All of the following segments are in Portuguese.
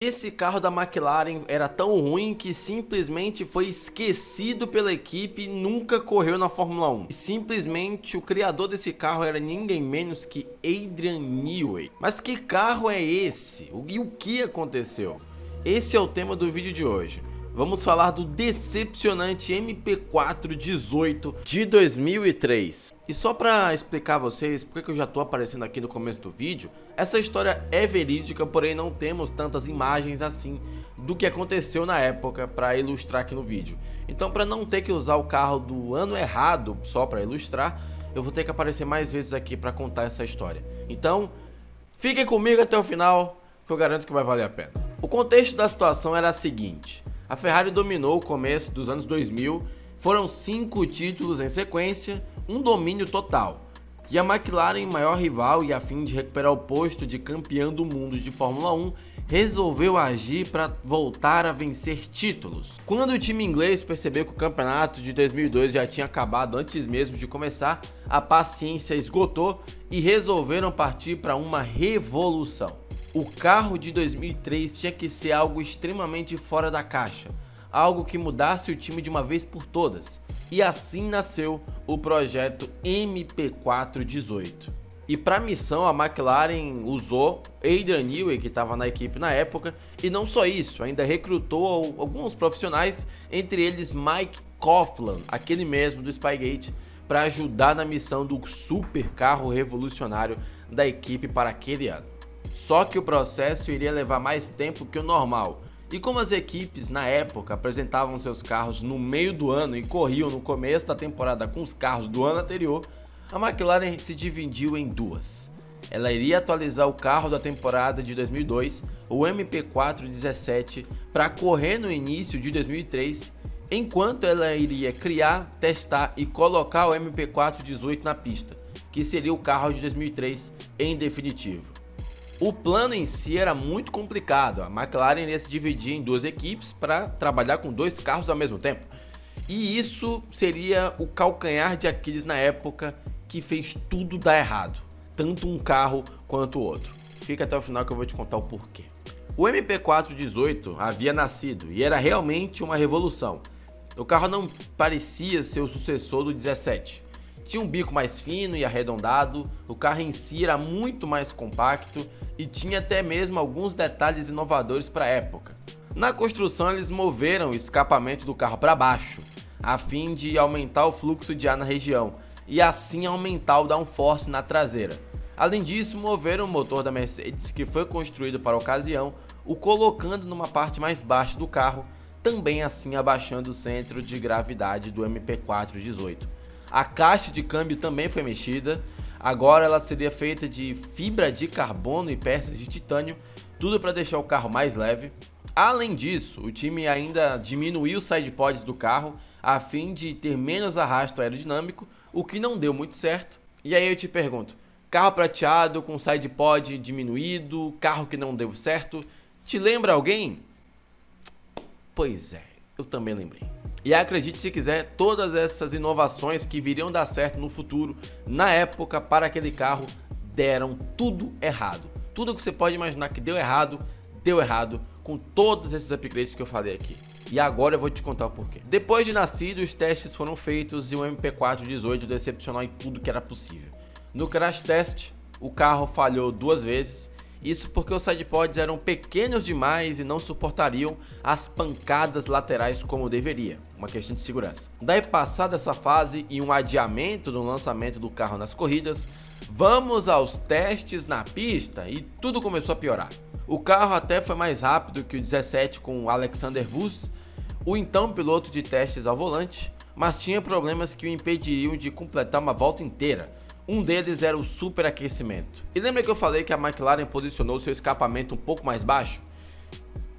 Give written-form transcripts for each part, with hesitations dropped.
Esse carro da McLaren era tão ruim que simplesmente foi esquecido pela equipe e nunca correu na Fórmula 1. E simplesmente o criador desse carro era ninguém menos que Adrian Newey. Mas que carro é esse? E o que aconteceu? Esse é o tema do vídeo de hoje. Vamos falar do decepcionante MP4-18 de 2003. E só para explicar a vocês porque eu já tô aparecendo aqui no começo do vídeo, essa história é verídica, porém não temos tantas imagens assim do que aconteceu na época para ilustrar aqui no vídeo. Então, para não ter que usar o carro do ano errado só para ilustrar, eu vou ter que aparecer mais vezes aqui para contar essa história. Então, fiquem comigo até o final, que eu garanto que vai valer a pena. O contexto da situação era a seguinte: a Ferrari dominou o começo dos anos 2000, foram 5 títulos em sequência, um domínio total. E a McLaren, maior rival e a fim de recuperar o posto de campeão do mundo de Fórmula 1, resolveu agir para voltar a vencer títulos. Quando o time inglês percebeu que o campeonato de 2002 já tinha acabado antes mesmo de começar, a paciência esgotou e resolveram partir para uma revolução. O carro de 2003 tinha que ser algo extremamente fora da caixa, algo que mudasse o time de uma vez por todas. E assim nasceu o projeto MP4-18. E para a missão a McLaren usou Adrian Newey, que estava na equipe na época, e não só isso, ainda recrutou alguns profissionais, entre eles Mike Coughlan, aquele mesmo do Spygate, para ajudar na missão do super carro revolucionário da equipe para aquele ano. Só que o processo iria levar mais tempo que o normal, e como as equipes na época apresentavam seus carros no meio do ano e corriam no começo da temporada com os carros do ano anterior, a McLaren se dividiu em duas. Ela iria atualizar o carro da temporada de 2002, o MP4-17, para correr no início de 2003, enquanto ela iria criar, testar e colocar o MP4-18 na pista, que seria o carro de 2003 em definitivo. O plano em si era muito complicado, a McLaren iria se dividir em duas equipes para trabalhar com dois carros ao mesmo tempo. E isso seria o calcanhar de Aquiles na época, que fez tudo dar errado, tanto um carro quanto o outro. Fica até o final que eu vou te contar o porquê. O MP4-18 havia nascido e era realmente uma revolução. O carro não parecia ser o sucessor do 17. Tinha um bico mais fino e arredondado, o carro em si era muito mais compacto e tinha até mesmo alguns detalhes inovadores para a época. Na construção eles moveram o escapamento do carro para baixo, a fim de aumentar o fluxo de ar na região e assim aumentar o downforce na traseira. Além disso, moveram o motor da Mercedes, que foi construído para a ocasião, o colocando numa parte mais baixa do carro, também assim abaixando o centro de gravidade do MP4-18. A caixa de câmbio também foi mexida, agora ela seria feita de fibra de carbono e peças de titânio, tudo para deixar o carro mais leve. Além disso, o time ainda diminuiu os sidepods do carro a fim de ter menos arrasto aerodinâmico, o que não deu muito certo. E aí eu te pergunto, carro prateado com sidepod diminuído, carro que não deu certo, te lembra alguém? Pois é, eu também lembrei. E acredite se quiser, todas essas inovações que viriam dar certo no futuro, na época, para aquele carro, deram tudo errado. Tudo que você pode imaginar que deu errado com todos esses upgrades que eu falei aqui. E agora eu vou te contar o porquê. Depois de nascido, os testes foram feitos e o MP4-18 decepcionou em tudo que era possível. No crash test, o carro falhou 2 vezes. Isso porque os sidepods eram pequenos demais e não suportariam as pancadas laterais como deveria, uma questão de segurança. Daí, passada essa fase e um adiamento do lançamento do carro nas corridas, vamos aos testes na pista e tudo começou a piorar. O carro até foi mais rápido que o 17 com o Alexander Wurz, o então piloto de testes ao volante, mas tinha problemas que o impediriam de completar uma volta inteira. Um deles era o superaquecimento. E lembra que eu falei que a McLaren posicionou seu escapamento um pouco mais baixo?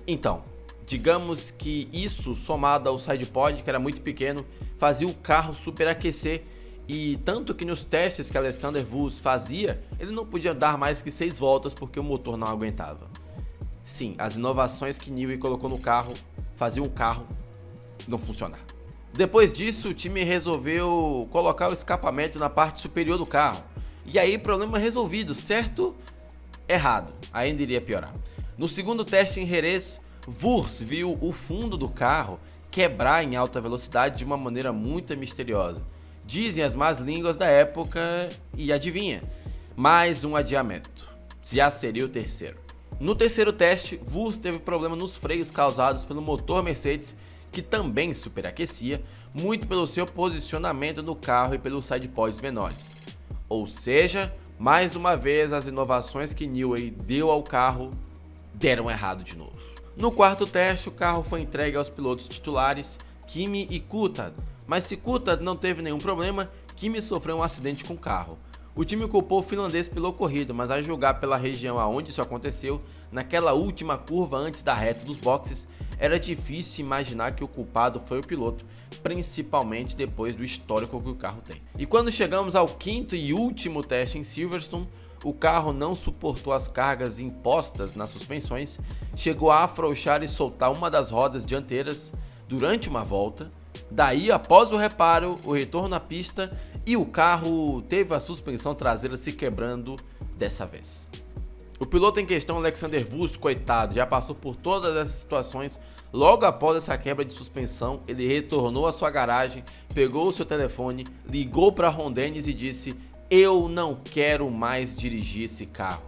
Então, digamos que isso, somado ao sidepod, que era muito pequeno, fazia o carro superaquecer, e tanto que nos testes que Alexander Wurz fazia, ele não podia dar mais que 6 voltas porque o motor não aguentava. Sim, as inovações que Newey colocou no carro faziam o carro não funcionar. Depois disso, o time resolveu colocar o escapamento na parte superior do carro. E aí, problema resolvido, certo? Errado, ainda iria piorar. No segundo teste em Jerez, Wurz viu o fundo do carro quebrar em alta velocidade de uma maneira muito misteriosa. Dizem as más línguas da época e adivinha, mais um adiamento. Já seria o terceiro. No terceiro teste, Wurz teve problema nos freios causados pelo motor Mercedes, que também superaquecia, muito pelo seu posicionamento no carro e pelos sidepods menores. Ou seja, mais uma vez as inovações que Newey deu ao carro deram errado de novo. No quarto teste, o carro foi entregue aos pilotos titulares Kimi e Coulthard, mas se Coulthard não teve nenhum problema, Kimi sofreu um acidente com o carro. O time culpou o finlandês pelo ocorrido, mas a julgar pela região aonde isso aconteceu, naquela última curva antes da reta dos boxes, era difícil imaginar que o culpado foi o piloto, principalmente depois do histórico que o carro tem. E quando chegamos ao quinto e último teste em Silverstone, o carro não suportou as cargas impostas nas suspensões, chegou a afrouxar e soltar uma das rodas dianteiras durante uma volta. Daí, após o reparo, o retorno à pista e o carro teve a suspensão traseira se quebrando dessa vez. O piloto em questão, Alexander Wurz, coitado, já passou por todas essas situações. Logo após essa quebra de suspensão, ele retornou à sua garagem, pegou o seu telefone, ligou para Ron Dennis e disse: "Eu não quero mais dirigir esse carro".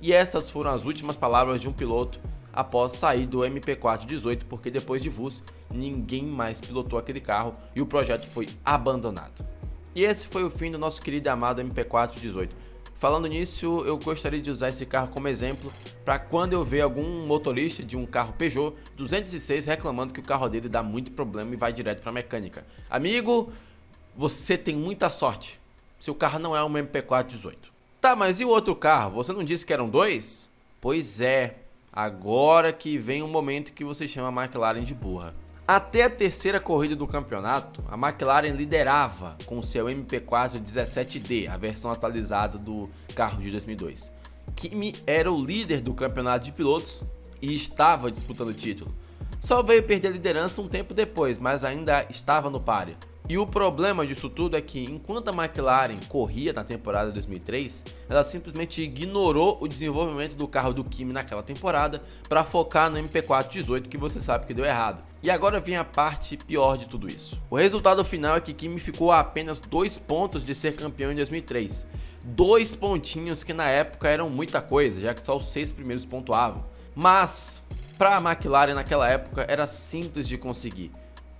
E essas foram as últimas palavras de um piloto após sair do MP4-18, porque depois de Wurz, ninguém mais pilotou aquele carro e o projeto foi abandonado. E esse foi o fim do nosso querido e amado MP4-18. Falando nisso, eu gostaria de usar esse carro como exemplo para quando eu ver algum motorista de um carro Peugeot 206 reclamando que o carro dele dá muito problema e vai direto para a mecânica. Amigo, você tem muita sorte. Seu carro não é um MP4-18. Tá, mas e o outro carro? Você não disse que eram dois? Pois é, agora que vem o momento que você chama a McLaren de burra. Até a terceira corrida do campeonato, a McLaren liderava com seu MP4 17D, a versão atualizada do carro de 2002. Kimi era o líder do campeonato de pilotos e estava disputando o título. Só veio perder a liderança um tempo depois, mas ainda estava no páreo. E o problema disso tudo é que, enquanto a McLaren corria na temporada de 2003, ela simplesmente ignorou o desenvolvimento do carro do Kimi naquela temporada para focar no MP4-18, que você sabe que deu errado. E agora vem a parte pior de tudo isso. O resultado final é que Kimi ficou a apenas 2 pontos de ser campeão em 2003. 2 pontinhos que na época eram muita coisa, já que só os 6 primeiros pontuavam. Mas, para a McLaren naquela época era simples de conseguir.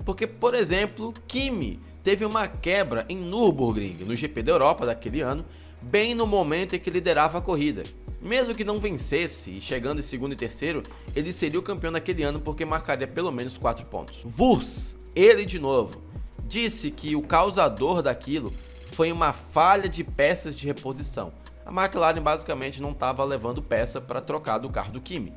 Porque, por exemplo, Kimi teve uma quebra em Nürburgring, no GP da Europa daquele ano, bem no momento em que liderava a corrida. Mesmo que não vencesse, e chegando em segundo e terceiro, ele seria o campeão naquele ano porque marcaria pelo menos 4 pontos. Wurz, ele de novo, disse que o causador daquilo foi uma falha de peças de reposição. A McLaren basicamente não estava levando peça para trocar do carro do Kimi.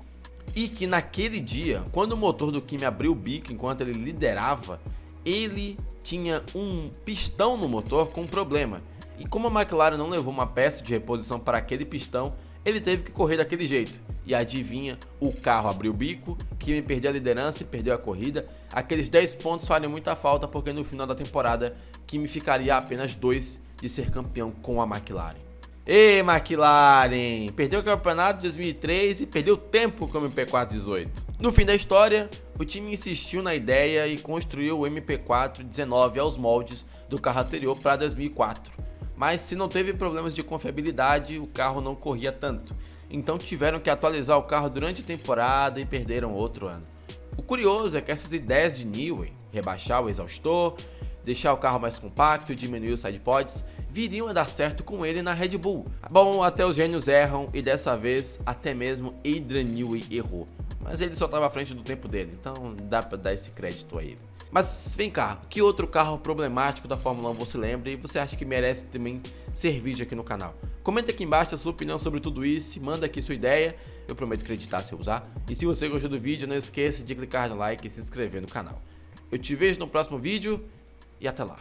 E que naquele dia, quando o motor do Kimi abriu o bico enquanto ele liderava, ele tinha um pistão no motor com problema. E como a McLaren não levou uma peça de reposição para aquele pistão, ele teve que correr daquele jeito. E adivinha, o carro abriu o bico, Kimi perdeu a liderança e perdeu a corrida. Aqueles 10 pontos fariam muita falta porque no final da temporada, Kimi ficaria a apenas 2 de ser campeão com a McLaren. Ei, McLaren! Perdeu o campeonato de 2003 e perdeu tempo com o MP4-18. No fim da história, o time insistiu na ideia e construiu o MP4-19 aos moldes do carro anterior para 2004. Mas se não teve problemas de confiabilidade, o carro não corria tanto. Então tiveram que atualizar o carro durante a temporada e perderam outro ano. O curioso é que essas ideias de Newey, rebaixar o exaustor, deixar o carro mais compacto e diminuir os sidepods, viriam a dar certo com ele na Red Bull. Bom, até os gênios erram e dessa vez até mesmo Adrian Newey errou. Mas ele só estava à frente do tempo dele, então dá pra dar esse crédito a ele. Mas vem cá, que outro carro problemático da Fórmula 1 você lembra e você acha que merece também ser vídeo aqui no canal? Comenta aqui embaixo a sua opinião sobre tudo isso e manda aqui sua ideia, eu prometo acreditar se eu usar. E se você gostou do vídeo, não esqueça de clicar no like e se inscrever no canal. Eu te vejo no próximo vídeo e até lá.